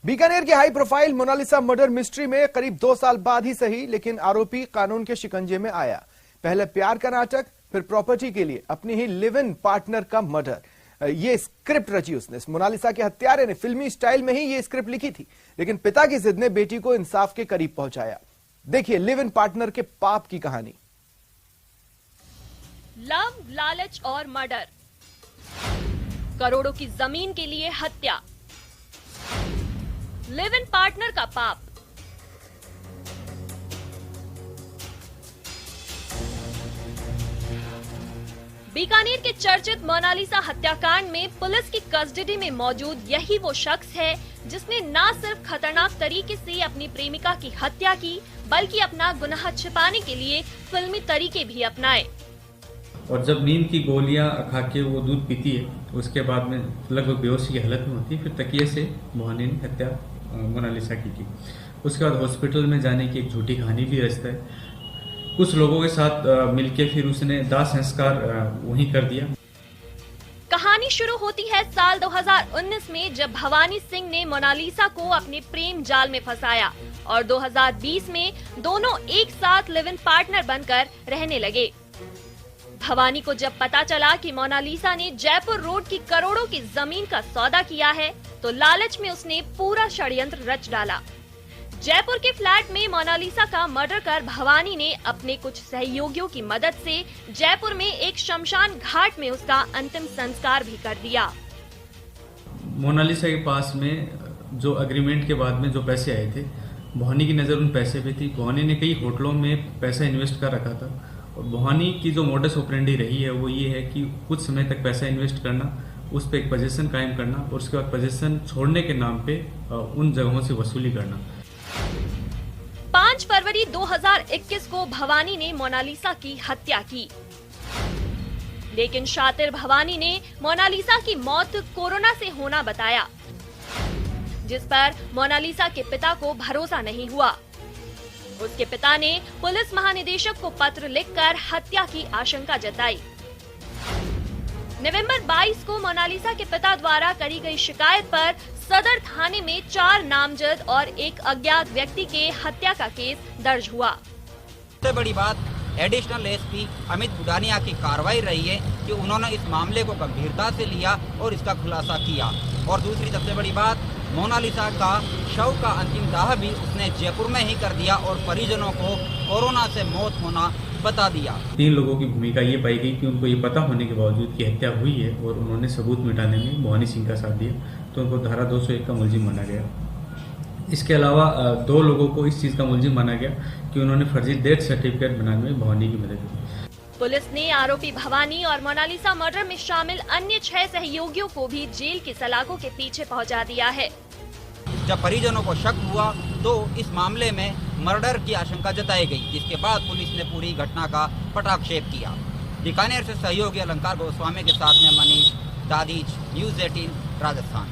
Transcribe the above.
बीकानेर की high profile Mona Lisa murder mystery में करीब 2 साल बाद ही सही, लेकिन आरोपी कानून के शिकंजे में आया। पहले प्यार का नाटक, फिर प्रॉपर्टी के लिए अपनी ही लिव इन पार्टनर का मर्डर। ये स्क्रिप्ट रची उसने। मोनालिसा के हत्यारे ने फिल्मी स्टाइल में ही ये स्क्रिप्ट लिखी थी, लेकिन पिता की जिद ने बेटी को इंसाफ के करीब पहुंचाया। देखिए लिव इन पार्टनर के पाप की कहानी। लव, लालच और मर्डर, करोड़ों की जमीन के लिए हत्या, लिव इन पार्टनर का पाप। बीकानेर के चर्चित मोनालिसा हत्याकांड में पुलिस की कस्टडी में मौजूद यही वो शख्स है जिसने न सिर्फ खतरनाक तरीके से अपनी प्रेमिका की हत्या की, बल्कि अपना गुनाह छिपाने के लिए फिल्मी तरीके भी अपनाए। और जब नींद की गोलियां खा के वो दूध पीती है, उसके बाद में लगभग बेहोशी की हालत में होती है। फिर तकिए से मोहानी ने हत्या मोनालिसा की थी। उसके बाद हॉस्पिटल में जाने की एक झूठी कहानी भी रचता है। कुछ लोगों के साथ मिलके फिर उसने दाह संस्कार वहीं कर दिया। कहानी शुरू होती है साल 2019 में, जब भवानी सिंह ने मोनालिसा को अपने प्रेम जाल में फंसाया और 2020 में दोनों एक साथ लिव इन पार्टनर बनकर रहने लगे। भवानी को जब पता चला कि मोनालिसा ने जयपुर रोड की करोड़ों की जमीन का सौदा किया है, तो लालच में उसने पूरा षड्यंत्र रच डाला। जयपुर के फ्लैट में मोनालिसा का मर्डर कर भवानी ने अपने कुछ सहयोगियों की मदद से जयपुर में एक शमशान घाट में उसका अंतिम संस्कार भी कर दिया। मोनालिसा के पास में जो एग्रीमेंट के बाद में जो पैसे आए थे, भवानी की नजर उन पैसे पे थी। भवानी ने कई होटलों में पैसा इन्वेस्ट कर रखा था। और भवानी की जो मोडस ऑपरेंडी रही है वो ये है कि कुछ समय तक पैसा इन्वेस्ट करना, उस पर एक पोजीशन कायम करना और उसके बाद पोजीशन छोड़ने के नाम पे उन जगहों से वसूली करना। 5 फरवरी 2021 को भवानी ने मोनालिसा की हत्या की, लेकिन शातिर भवानी ने मोनालिसा की मौत कोरोना से होना बताया, जिस पर मोनालिसा के पिता को भरोसा नहीं हुआ। उसके पिता ने पुलिस महानिदेशक को पत्र लिखकर हत्या की आशंका जताई। नवंबर 22 को मोनालिसा के पिता द्वारा करी गई शिकायत पर सदर थाने में 4 नामजद और एक अज्ञात व्यक्ति के हत्या का केस दर्ज हुआ। सबसे बड़ी बात एडिशनल एसपी अमित बुडानिया की कार्रवाई रही है कि उन्होंने इस मामले को गंभीरता से लिया और इसका खुलासा किया। और दूसरी सबसे बड़ी बात, मोनालिसा का शव का अंतिम दाह भी उसने जयपुर में ही कर दिया और परिजनों को कोरोना से मौत होना बता दिया। 3 लोगों की भूमिका ये पाई गई कि उनको ये पता होने के बावजूद कि हत्या हुई है और उन्होंने सबूत मिटाने में भवानी सिंह का साथ दिया, तो उनको धारा 201 का मुलजिम माना गया। इसके अलावा 2 लोगों को इस चीज का मुलजिम माना गया कि उन्होंने फर्जी डेथ सर्टिफिकेट बनाने में भवानी की मदद की। पुलिस ने आरोपी भवानी और मोनालिसा मर्डर में शामिल अन्य 6 सहयोगियों को भी जेल की सलाखों के पीछे पहुंचा दिया है। जब परिजनों को शक हुआ तो इस मामले में मर्डर की आशंका जताई गई, जिसके बाद पुलिस ने पूरी घटना का पटाक्षेप किया। बीकानेर से सहयोगी अलंकार गोस्वामी के साथ में मनीष दादीज, न्यूज़ 18 राजस्थान।